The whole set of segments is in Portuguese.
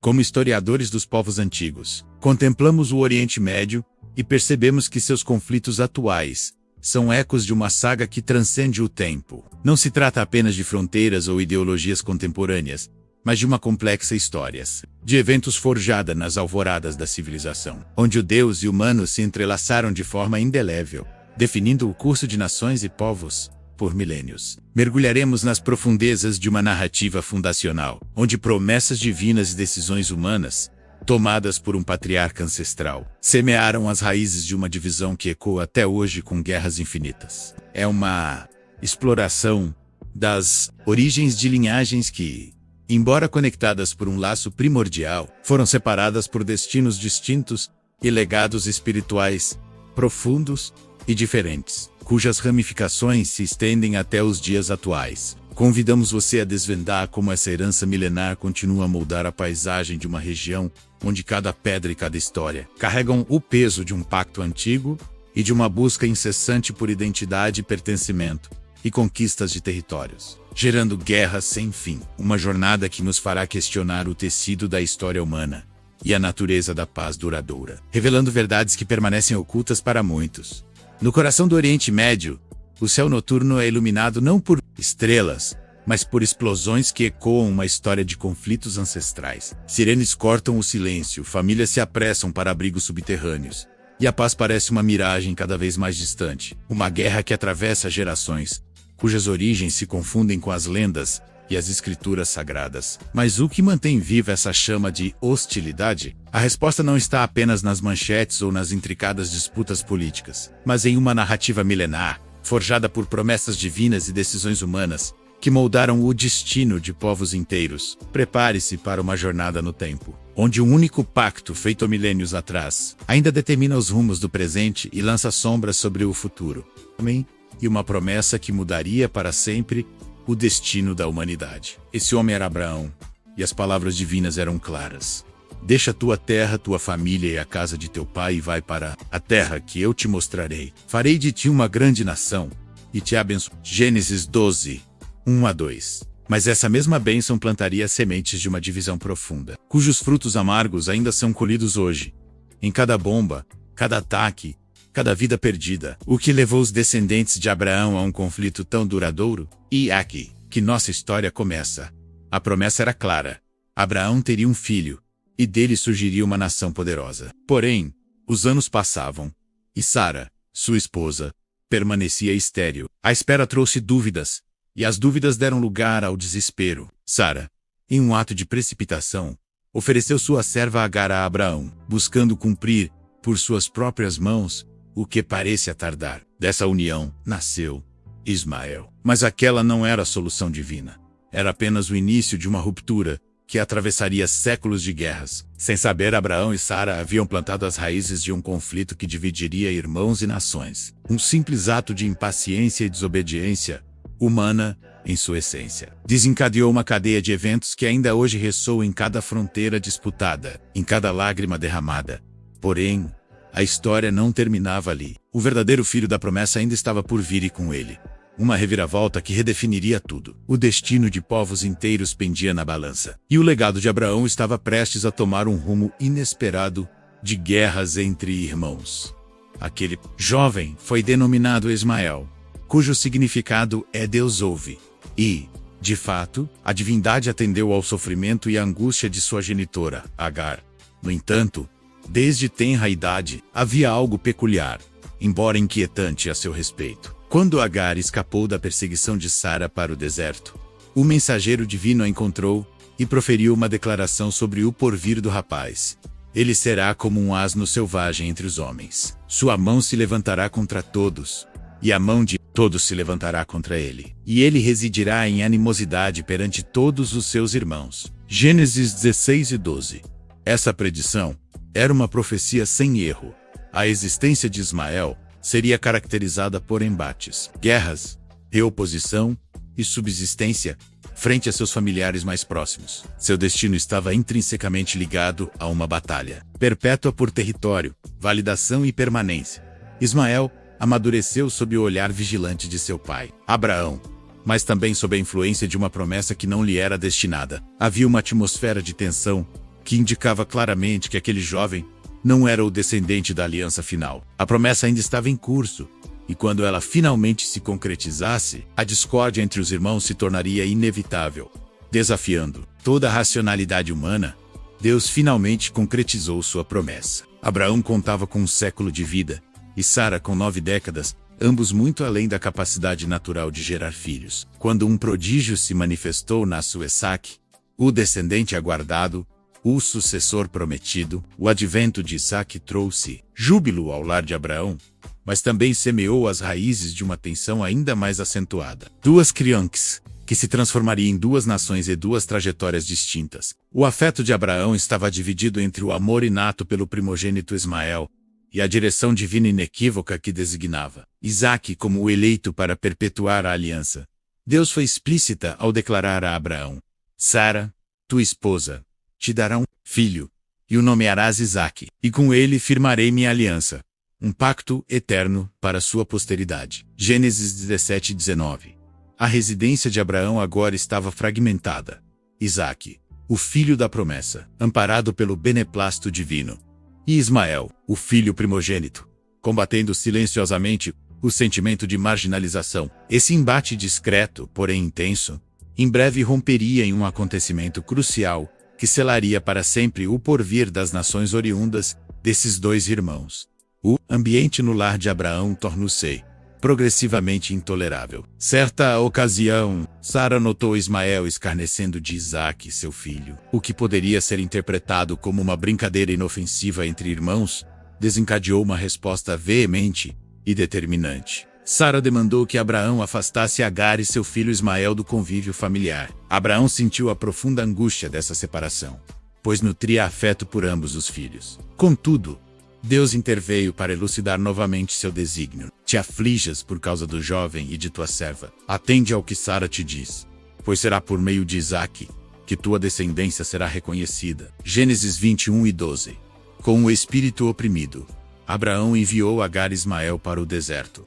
Como historiadores dos povos antigos, contemplamos o Oriente Médio e percebemos que seus conflitos atuais são ecos de uma saga que transcende o tempo. Não se trata apenas de fronteiras ou ideologias contemporâneas, mas de uma complexa história, de eventos forjada nas alvoradas da civilização, onde o Deus e o humano se entrelaçaram de forma indelével, definindo o curso de nações e povos por milênios. Mergulharemos nas profundezas de uma narrativa fundacional, onde promessas divinas e decisões humanas, tomadas por um patriarca ancestral, semearam as raízes de uma divisão que ecoa até hoje com guerras infinitas. É uma exploração das origens de linhagens que, embora conectadas por um laço primordial, foram separadas por destinos distintos e legados espirituais profundos e diferentes, cujas ramificações se estendem até os dias atuais. Convidamos você a desvendar como essa herança milenar continua a moldar a paisagem de uma região onde cada pedra e cada história carregam o peso de um pacto antigo e de uma busca incessante por identidade e pertencimento, e conquistas de territórios, gerando guerras sem fim. Uma jornada que nos fará questionar o tecido da história humana e a natureza da paz duradoura, revelando verdades que permanecem ocultas para muitos. No coração do Oriente Médio, o céu noturno é iluminado não por estrelas, mas por explosões que ecoam uma história de conflitos ancestrais. Sirenes cortam o silêncio, famílias se apressam para abrigos subterrâneos, e a paz parece uma miragem cada vez mais distante. Uma guerra que atravessa gerações, cujas origens se confundem com as lendas e as escrituras sagradas. Mas o que mantém viva essa chama de hostilidade? A resposta não está apenas nas manchetes ou nas intricadas disputas políticas, mas em uma narrativa milenar, forjada por promessas divinas e decisões humanas, que moldaram o destino de povos inteiros. Prepare-se para uma jornada no tempo, onde um único pacto feito milênios atrás ainda determina os rumos do presente e lança sombras sobre o futuro. Amém? E uma promessa que mudaria para sempre o destino da humanidade. Esse homem era Abraão, e as palavras divinas eram claras. Deixa tua terra, tua família e a casa de teu pai e vai para a terra que eu te mostrarei. Farei de ti uma grande nação e te abençoarei. Gênesis 12, 1-2. Mas essa mesma bênção plantaria sementes de uma divisão profunda, cujos frutos amargos ainda são colhidos hoje. Em cada bomba, cada ataque, cada vida perdida. O que levou os descendentes de Abraão a um conflito tão duradouro? E é aqui que nossa história começa. A promessa era clara. Abraão teria um filho, e dele surgiria uma nação poderosa. Porém, os anos passavam, e Sara, sua esposa, permanecia estéril. A espera trouxe dúvidas, e as dúvidas deram lugar ao desespero. Sara, em um ato de precipitação, ofereceu sua serva Agar a Abraão, buscando cumprir, por suas próprias mãos, o que parecia tardar. Dessa união, nasceu Ismael. Mas aquela não era a solução divina. Era apenas o início de uma ruptura que atravessaria séculos de guerras. Sem saber, Abraão e Sara haviam plantado as raízes de um conflito que dividiria irmãos e nações. Um simples ato de impaciência e desobediência, humana em sua essência, desencadeou uma cadeia de eventos que ainda hoje ressoa em cada fronteira disputada, em cada lágrima derramada. Porém, a história não terminava ali. O verdadeiro filho da promessa ainda estava por vir, e com ele uma reviravolta que redefiniria tudo. O destino de povos inteiros pendia na balança, e o legado de Abraão estava prestes a tomar um rumo inesperado de guerras entre irmãos. Aquele jovem foi denominado Ismael, cujo significado é Deus ouve. E, de fato, a divindade atendeu ao sofrimento e à angústia de sua genitora, Agar. No entanto, desde tenra idade, havia algo peculiar, embora inquietante a seu respeito. Quando Agar escapou da perseguição de Sara para o deserto, o mensageiro divino a encontrou e proferiu uma declaração sobre o porvir do rapaz. Ele será como um asno selvagem entre os homens. Sua mão se levantará contra todos, e a mão de todos se levantará contra ele. E ele residirá em animosidade perante todos os seus irmãos. Gênesis 16:12. Essa predição era uma profecia sem erro. A existência de Ismael seria caracterizada por embates, guerras, reoposição e subsistência frente a seus familiares mais próximos. Seu destino estava intrinsecamente ligado a uma batalha perpétua por território, validação e permanência. Ismael amadureceu sob o olhar vigilante de seu pai, Abraão, mas também sob a influência de uma promessa que não lhe era destinada. Havia uma atmosfera de tensão que indicava claramente que aquele jovem não era o descendente da aliança final. A promessa ainda estava em curso, e quando ela finalmente se concretizasse, a discórdia entre os irmãos se tornaria inevitável. Desafiando toda a racionalidade humana, Deus finalmente concretizou sua promessa. Abraão contava com 1 século de vida, e Sara com 9 décadas, ambos muito além da capacidade natural de gerar filhos. Quando um prodígio se manifestou na sua Isaque, o descendente aguardado, o sucessor prometido, o advento de Isaque trouxe júbilo ao lar de Abraão, mas também semeou as raízes de uma tensão ainda mais acentuada. 2 crianças, que se transformaria em 2 nações e 2 trajetórias distintas. O afeto de Abraão estava dividido entre o amor inato pelo primogênito Ismael e a direção divina inequívoca que designava Isaque como o eleito para perpetuar a aliança. Deus foi explícita ao declarar a Abraão: Sara, tua esposa, te dará um filho, e o nomearás Isaque, e com ele firmarei minha aliança, um pacto eterno para sua posteridade. Gênesis 17:19. A residência de Abraão agora estava fragmentada. Isaque, o filho da promessa, amparado pelo beneplácito divino, e Ismael, o filho primogênito, combatendo silenciosamente o sentimento de marginalização. Esse embate discreto, porém intenso, em breve romperia em um acontecimento crucial que selaria para sempre o porvir das nações oriundas desses 2 irmãos. O ambiente no lar de Abraão tornou-se progressivamente intolerável. Certa ocasião, Sara notou Ismael escarnecendo de Isaque, seu filho. O que poderia ser interpretado como uma brincadeira inofensiva entre irmãos, desencadeou uma resposta veemente e determinante. Sara demandou que Abraão afastasse Agar e seu filho Ismael do convívio familiar. Abraão sentiu a profunda angústia dessa separação, pois nutria afeto por ambos os filhos. Contudo, Deus interveio para elucidar novamente seu desígnio. Te aflijas por causa do jovem e de tua serva. Atende ao que Sara te diz, pois será por meio de Isaque que tua descendência será reconhecida. Gênesis 21:12. Com o espírito oprimido, Abraão enviou Agar e Ismael para o deserto.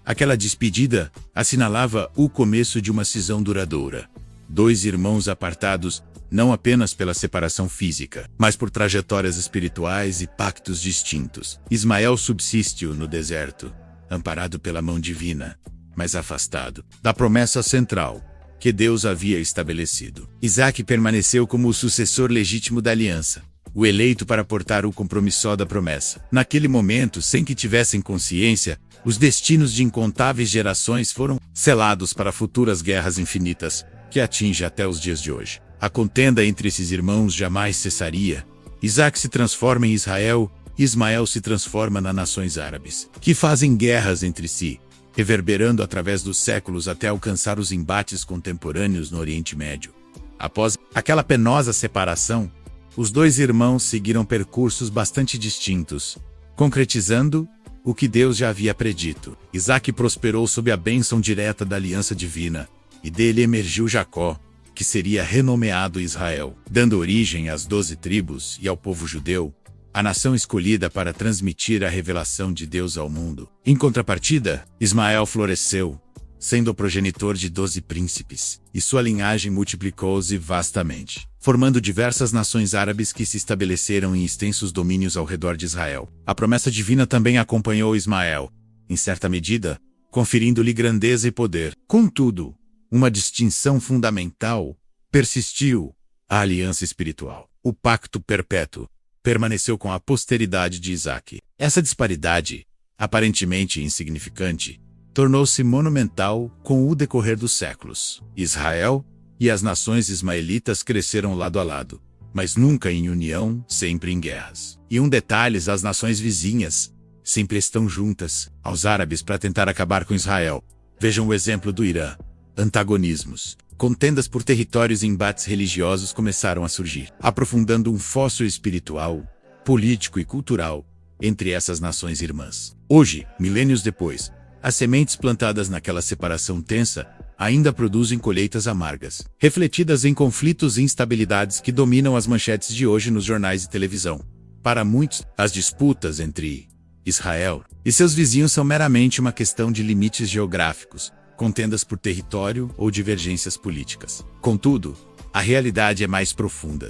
Aquela despedida assinalava o começo de uma cisão duradoura. 2 irmãos apartados, não apenas pela separação física, mas por trajetórias espirituais e pactos distintos. Ismael subsistiu no deserto, amparado pela mão divina, mas afastado da promessa central que Deus havia estabelecido. Isaque permaneceu como o sucessor legítimo da aliança, o eleito para portar o compromisso da promessa. Naquele momento, sem que tivessem consciência, os destinos de incontáveis gerações foram selados para futuras guerras infinitas, que atingem até os dias de hoje. A contenda entre esses irmãos jamais cessaria. Isaque se transforma em Israel, e Ismael se transforma nas nações árabes, que fazem guerras entre si, reverberando através dos séculos até alcançar os embates contemporâneos no Oriente Médio. Após aquela penosa separação, os 2 irmãos seguiram percursos bastante distintos, concretizando o que Deus já havia predito. Isaque prosperou sob a bênção direta da aliança divina, e dele emergiu Jacó, que seria renomeado Israel, dando origem às 12 tribos e ao povo judeu, a nação escolhida para transmitir a revelação de Deus ao mundo. Em contrapartida, Ismael floresceu, sendo o progenitor de 12 príncipes, e sua linhagem multiplicou-se vastamente, formando diversas nações árabes que se estabeleceram em extensos domínios ao redor de Israel. A promessa divina também acompanhou Ismael, em certa medida, conferindo-lhe grandeza e poder. Contudo, uma distinção fundamental persistiu: a aliança espiritual. O pacto perpétuo permaneceu com a posteridade de Isaque. Essa disparidade, aparentemente insignificante, tornou-se monumental com o decorrer dos séculos. Israel e as nações ismaelitas cresceram lado a lado, mas nunca em união, sempre em guerras. E um detalhe: as nações vizinhas sempre estão juntas aos árabes para tentar acabar com Israel. Vejam o exemplo do Irã. Antagonismos, contendas por territórios e embates religiosos começaram a surgir, aprofundando um fóssil espiritual, político e cultural entre essas nações irmãs. Hoje, milênios depois, as sementes plantadas naquela separação tensa ainda produzem colheitas amargas, refletidas em conflitos e instabilidades que dominam as manchetes de hoje nos jornais e televisão. Para muitos, as disputas entre Israel e seus vizinhos são meramente uma questão de limites geográficos, contendas por território ou divergências políticas. Contudo, a realidade é mais profunda.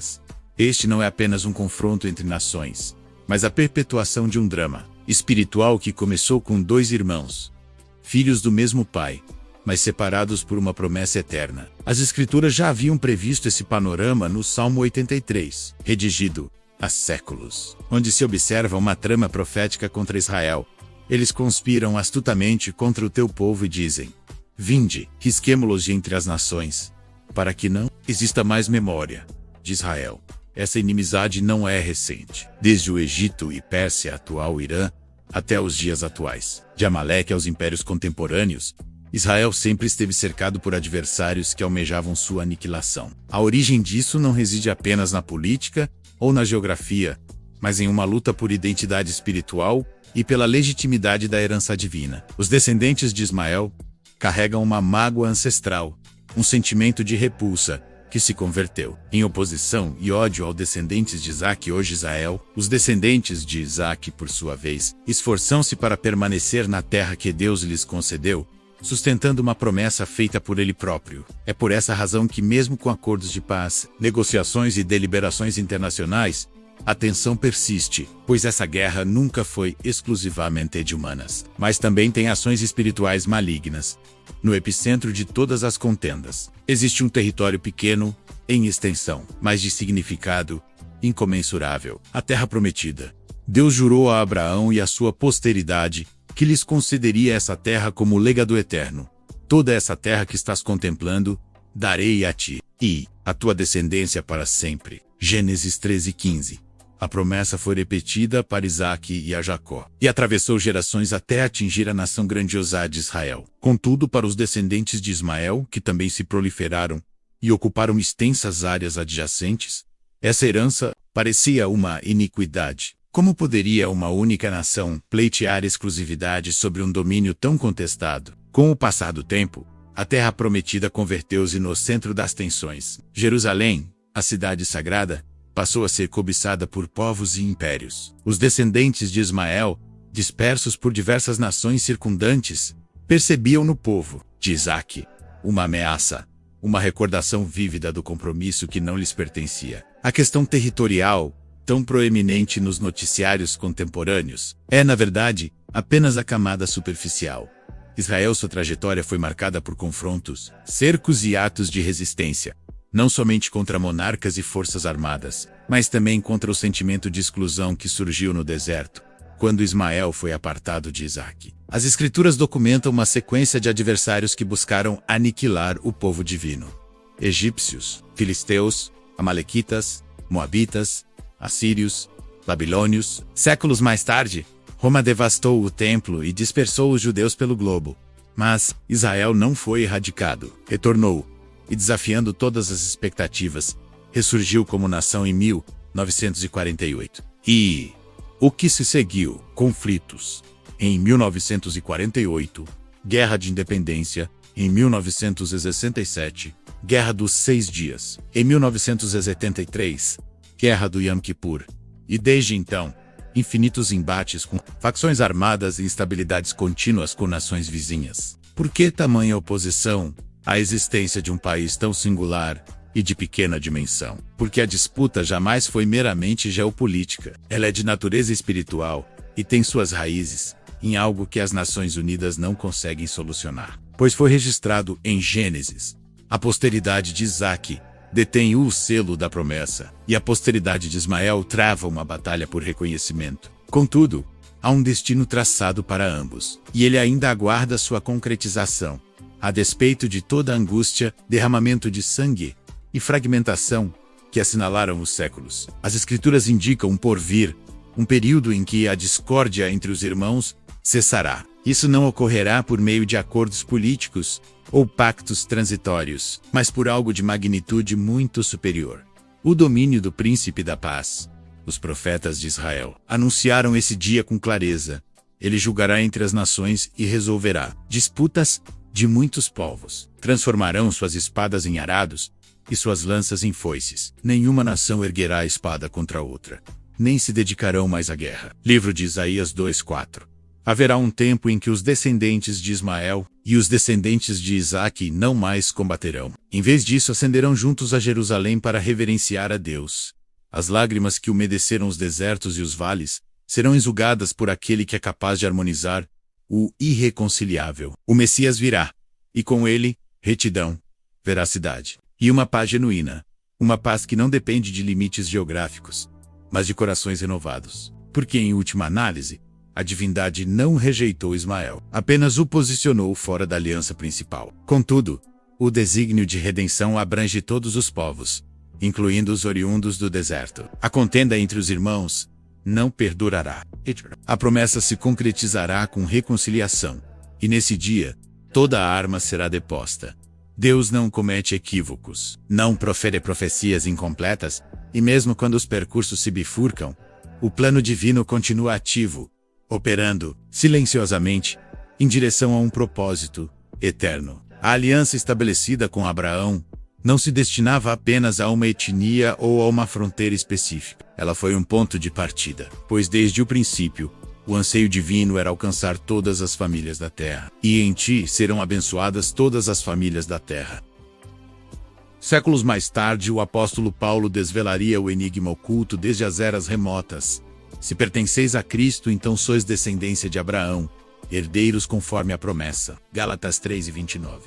Este não é apenas um confronto entre nações, mas a perpetuação de um drama espiritual que começou com dois irmãos, filhos do mesmo pai, mas separados por uma promessa eterna. As Escrituras já haviam previsto esse panorama no Salmo 83, redigido há séculos, onde se observa uma trama profética contra Israel. Eles conspiram astutamente contra o teu povo e dizem: vinde, risquemo-los de entre as nações, para que não exista mais memória de Israel. Essa inimizade não é recente. Desde o Egito e Pérsia, atual Irã, até os dias atuais, de Amaleque aos impérios contemporâneos, Israel sempre esteve cercado por adversários que almejavam sua aniquilação. A origem disso não reside apenas na política ou na geografia, mas em uma luta por identidade espiritual e pela legitimidade da herança divina. Os descendentes de Ismael carregam uma mágoa ancestral, um sentimento de repulsa, que se converteu em oposição e ódio aos descendentes de Isaac, hoje Israel. Os descendentes de Isaac, por sua vez, esforçam-se para permanecer na terra que Deus lhes concedeu, sustentando uma promessa feita por ele próprio. É por essa razão que, mesmo com acordos de paz, negociações e deliberações internacionais, a tensão persiste, pois essa guerra nunca foi exclusivamente de humanas, mas também tem ações espirituais malignas. No epicentro de todas as contendas, existe um território pequeno, em extensão, mas de significado incomensurável: a Terra Prometida. Deus jurou a Abraão e a sua posteridade que lhes concederia essa terra como legado eterno. Toda essa terra que estás contemplando, darei a ti e a tua descendência para sempre. Gênesis 13:15. A promessa foi repetida para Isaque e a Jacó, e atravessou gerações até atingir a nação grandiosa de Israel. Contudo, para os descendentes de Ismael, que também se proliferaram e ocuparam extensas áreas adjacentes, essa herança parecia uma iniquidade. Como poderia uma única nação pleitear exclusividade sobre um domínio tão contestado? Com o passar do tempo, a Terra Prometida converteu-se no centro das tensões. Jerusalém, a cidade sagrada, passou a ser cobiçada por povos e impérios. Os descendentes de Ismael, dispersos por diversas nações circundantes, percebiam no povo de Isaque uma ameaça, uma recordação vívida do compromisso que não lhes pertencia. A questão territorial, tão proeminente nos noticiários contemporâneos, é, na verdade, apenas a camada superficial. Israel, sua trajetória foi marcada por confrontos, cercos e atos de resistência, não somente contra monarcas e forças armadas, mas também contra o sentimento de exclusão que surgiu no deserto, quando Ismael foi apartado de Isaque. As Escrituras documentam uma sequência de adversários que buscaram aniquilar o povo divino: egípcios, filisteus, amalequitas, moabitas, assírios, babilônios. Séculos mais tarde, Roma devastou o templo e dispersou os judeus pelo globo. Mas Israel não foi erradicado. Retornou, e desafiando todas as expectativas, ressurgiu como nação em 1948. E o que se seguiu? Conflitos. Em 1948, Guerra de Independência. Em 1967, Guerra dos 6 Dias. Em 1973, Guerra do Yom Kippur. E desde então, infinitos embates com facções armadas e instabilidades contínuas com nações vizinhas. Por que tamanha oposição à existência de um país tão singular e de pequena dimensão? Porque a disputa jamais foi meramente geopolítica. Ela é de natureza espiritual e tem suas raízes em algo que as Nações Unidas não conseguem solucionar. Pois foi registrado em Gênesis: a posteridade de Isaque detém o selo da promessa, e a posteridade de Ismael trava uma batalha por reconhecimento. Contudo, há um destino traçado para ambos, e ele ainda aguarda sua concretização. A despeito de toda a angústia, derramamento de sangue e fragmentação que assinalaram os séculos, as Escrituras indicam um porvir, um período em que a discórdia entre os irmãos cessará. Isso não ocorrerá por meio de acordos políticos ou pactos transitórios, mas por algo de magnitude muito superior: o domínio do Príncipe da Paz. Os profetas de Israel anunciaram esse dia com clareza. Ele julgará entre as nações e resolverá disputas de muitos povos. Transformarão suas espadas em arados e suas lanças em foices. Nenhuma nação erguerá a espada contra outra, nem se dedicarão mais à guerra. Livro de Isaías 2:4. Haverá um tempo em que os descendentes de Ismael e os descendentes de Isaque não mais combaterão. Em vez disso, ascenderão juntos a Jerusalém para reverenciar a Deus. As lágrimas que umedeceram os desertos e os vales serão enxugadas por aquele que é capaz de harmonizar o irreconciliável. O Messias virá, e com ele, retidão, veracidade e uma paz genuína. Uma paz que não depende de limites geográficos, mas de corações renovados. Porque, em última análise, a divindade não rejeitou Ismael, apenas o posicionou fora da aliança principal. Contudo, o desígnio de redenção abrange todos os povos, incluindo os oriundos do deserto. A contenda entre os irmãos não perdurará. A promessa se concretizará com reconciliação, e nesse dia, toda a arma será deposta. Deus não comete equívocos, não profere profecias incompletas, e mesmo quando os percursos se bifurcam, o plano divino continua ativo, operando, silenciosamente, em direção a um propósito eterno. A aliança estabelecida com Abraão não se destinava apenas a uma etnia ou a uma fronteira específica. Ela foi um ponto de partida, pois desde o princípio, o anseio divino era alcançar todas as famílias da terra. E em ti serão abençoadas todas as famílias da terra. Séculos mais tarde, o apóstolo Paulo desvelaria o enigma oculto desde as eras remotas. Se pertenceis a Cristo, então sois descendência de Abraão, herdeiros conforme a promessa. Gálatas 3:29.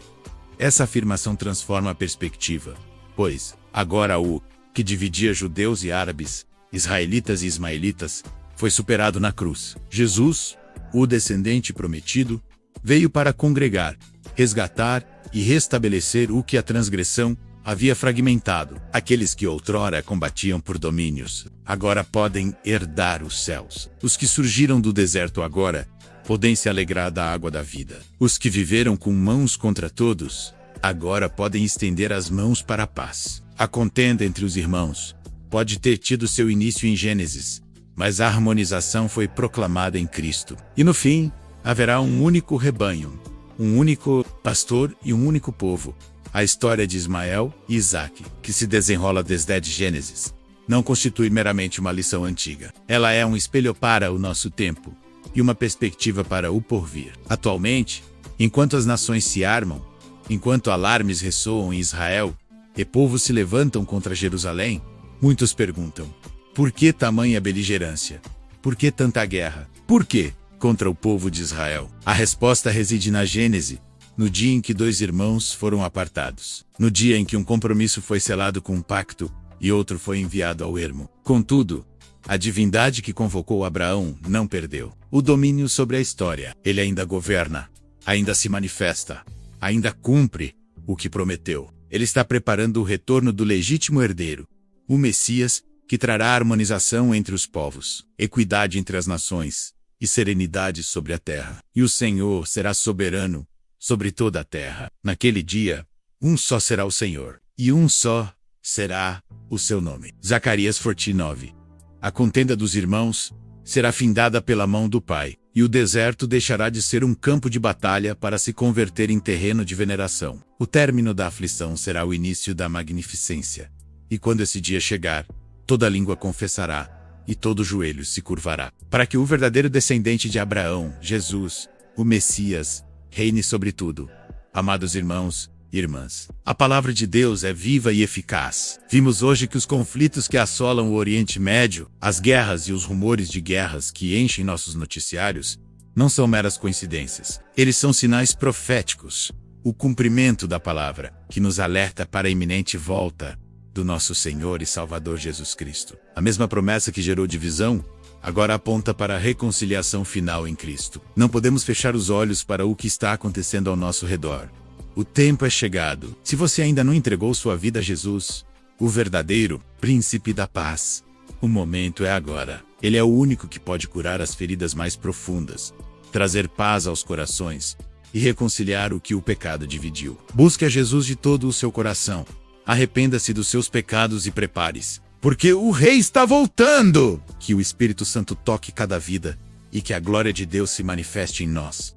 Essa afirmação transforma a perspectiva, pois, agora o que dividia judeus e árabes, israelitas e ismaelitas, foi superado na cruz. Jesus, o descendente prometido, veio para congregar, resgatar e restabelecer o que a transgressão havia fragmentado. Aqueles que outrora combatiam por domínios, agora podem herdar os céus. Os que surgiram do deserto agora podem se alegrar da água da vida. Os que viveram com mãos contra todos, agora podem estender as mãos para a paz. A contenda entre os irmãos pode ter tido seu início em Gênesis, mas a harmonização foi proclamada em Cristo. E no fim, haverá um único rebanho, um único pastor e um único povo. A história de Ismael e Isaque, que se desenrola desde Gênesis, não constitui meramente uma lição antiga. Ela é um espelho para o nosso tempo e uma perspectiva para o porvir. Atualmente, enquanto as nações se armam, enquanto alarmes ressoam em Israel e povos se levantam contra Jerusalém, muitos perguntam: por que tamanha beligerância? Por que tanta guerra? Por que contra o povo de Israel? A resposta reside na Gênese, no dia em que dois irmãos foram apartados, no dia em que um compromisso foi selado com um pacto e outro foi enviado ao ermo. Contudo, a divindade que convocou Abraão não perdeu o domínio sobre a história. Ele ainda governa, ainda se manifesta, ainda cumpre o que prometeu. Ele está preparando o retorno do legítimo herdeiro, o Messias, que trará harmonização entre os povos, equidade entre as nações e serenidade sobre a terra. E o Senhor será soberano sobre toda a terra. Naquele dia, um só será o Senhor, e um só será o seu nome. Zacarias 49. A contenda dos irmãos será findada pela mão do Pai, e o deserto deixará de ser um campo de batalha para se converter em terreno de veneração. O término da aflição será o início da magnificência. E quando esse dia chegar, toda língua confessará, e todo joelho se curvará, para que o verdadeiro descendente de Abraão, Jesus, o Messias, reine sobre tudo. Amados irmãos e irmãs, a palavra de Deus é viva e eficaz. Vimos hoje que os conflitos que assolam o Oriente Médio, as guerras e os rumores de guerras que enchem nossos noticiários, não são meras coincidências. Eles são sinais proféticos, o cumprimento da palavra, que nos alerta para a iminente volta do nosso Senhor e Salvador Jesus Cristo. A mesma promessa que gerou divisão, agora aponta para a reconciliação final em Cristo. Não podemos fechar os olhos para o que está acontecendo ao nosso redor. O tempo é chegado. Se você ainda não entregou sua vida a Jesus, o verdadeiro príncipe da paz, o momento é agora. Ele é o único que pode curar as feridas mais profundas, trazer paz aos corações e reconciliar o que o pecado dividiu. Busque a Jesus de todo o seu coração. Arrependa-se dos seus pecados e prepare-se, porque o Rei está voltando! Que o Espírito Santo toque cada vida e que a glória de Deus se manifeste em nós.